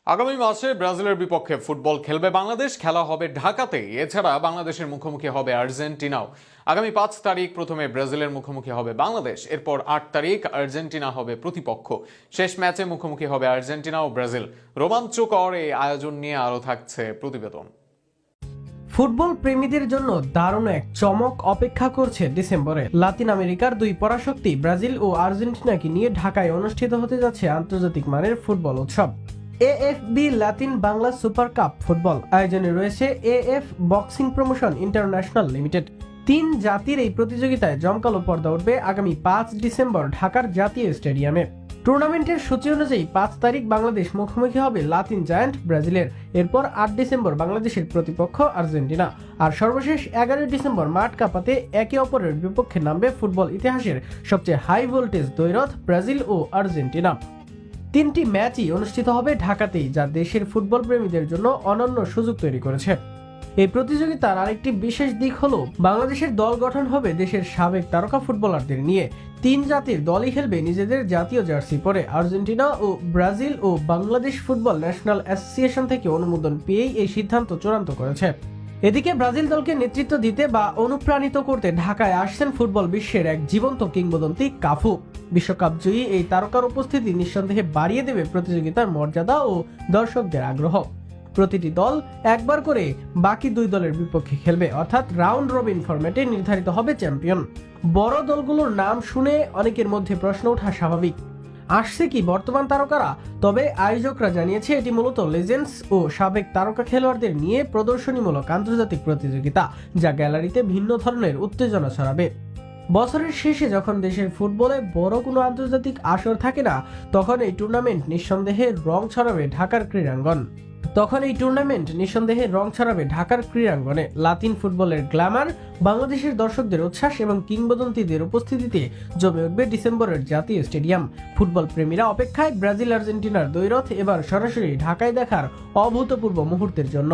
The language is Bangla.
আগামী মাসে ব্রাজিলের বিপক্ষে ফুটবল খেলবে বাংলাদেশ, খেলা হবে ঢাকাতে। এছাড়া বাংলাদেশের মুখোমুখি হবে আর্জেন্টিনাও। আগামী 5 তারিখ প্রথমে ব্রাজিলের মুখোমুখি হবে বাংলাদেশ, এরপর 8 তারিখ আর্জেন্টিনা হবে প্রতিপক্ষ। শেষ ম্যাচে মুখোমুখি হবে আর্জেন্টিনা ও ব্রাজিল। রোমাঞ্চকর এই আয়োজন নিয়ে আরও থাকছে প্রতিবেদন। ফুটবল প্রেমীদের জন্য দারুণ এক চমক অপেক্ষা করছে ডিসেম্বরে। লাতিন আমেরিকার দুই পরাশক্তি ব্রাজিল ও আর্জেন্টিনাকে নিয়ে ঢাকায় অনুষ্ঠিত হতে যাচ্ছে আন্তর্জাতিক মানের ফুটবল উৎসব। AFB Latin Bangla super cup football আয়োজনে রয়েছে AF boxing promotion international limited. 3 জাতির এই প্রতিযোগিতায় জমকালো পর্দা উঠবে আগামী 5 ডিসেম্বর ঢাকার জাতীয় স্টেডিয়ামে। টুর্নামেন্টের সূচি অনুযায়ী 5 তারিখ বাংলাদেশ মুখোমুখি হবে লাতিন জায়ান্ট ব্রাজিলের, এরপর 8 ডিসেম্বর বাংলাদেশের প্রতিপক্ষ আর্জেন্টিনা, আর সর্বশেষ 11 ডিসেম্বর মাঠ কাঁপাতে একে অপরের বিপক্ষে নামবে ফুটবল ইতিহাসের সবচেয়ে হাই ভোল্টেজ দ্বৈরথ ব্রাজিল ও আর্জেন্টিনা। 3টি ম্যাচই অনুষ্ঠিত হবে ঢাকাতেই, যা দেশের ফুটবল প্রেমীদের জন্য অনন্য সুযোগ তৈরি করেছে। এই প্রতিযোগিতার আরেকটি বিশেষ দিক হলো বাংলাদেশের দল গঠন হবে দেশের সাবেক তারকা ফুটবলারদের নিয়ে। 3 জাতির দলই খেলবে নিজেদের জাতীয় জার্সি পরে। আর্জেন্টিনা ও ব্রাজিল ও বাংলাদেশ ফুটবল ন্যাশনাল অ্যাসোসিয়েশন থেকে অনুমোদন পেয়েই এই সিদ্ধান্ত চূড়ান্ত করেছে। এদিকে ব্রাজিল দলকে নেতৃত্ব দিতে বা অনুপ্রাণিত করতে ঢাকায় আসছেন ফুটবল বিশ্বের এক জীবন্ত কিংবদন্তি কাফু। বিশ্বকাপ জয়ী এই তারকার উপস্থিতি নিঃসন্দেহে বাড়িয়ে দেবে প্রতিযোগিতার মর্যাদা ও দর্শকদের আগ্রহ। প্রতিটি দল একবার করে বাকি 2 দলের বিপক্ষে খেলবে, অর্থাৎ রাউন্ড রবিন ফরম্যাটে নির্ধারিত হবে চ্যাম্পিয়ন। বড় দলগুলোর নাম শুনে অনেকের মধ্যে প্রশ্ন ওঠা স্বাভাবিক, আসছে কি বর্তমান তারকারা? তবে আয়োজকরা জানিয়েছে এটি মূলত লেজেন্ডস ও সাবেক তারকা খেলোয়াড়দের নিয়ে প্রদর্শনীমূলক আন্তর্জাতিক প্রতিযোগিতা, যা গ্যালারিতে ভিন্ন ধরনের উত্তেজনা ছড়াবে। বছরের শেষে যখন দেশের ফুটবলে বড় কোনো আন্তর্জাতিক আসর থাকে না, তখন এই টুর্নামেন্ট নিঃসন্দেহে রং ছড়াবে ঢাকার ক্রীড়াঙ্গনে। লাতিন ফুটবলের গ্ল্যামার, বাংলাদেশের দর্শকদের উচ্ছ্বাস এবং কিংবদন্তিদের উপস্থিতিতে জমে উঠবে ডিসেম্বরের জাতীয় স্টেডিয়াম। ফুটবল প্রেমীরা অপেক্ষায় ব্রাজিল আর্জেন্টিনার দ্বৈরথ এবার সরাসরি ঢাকায় দেখার অভূতপূর্ব মুহূর্তের জন্য।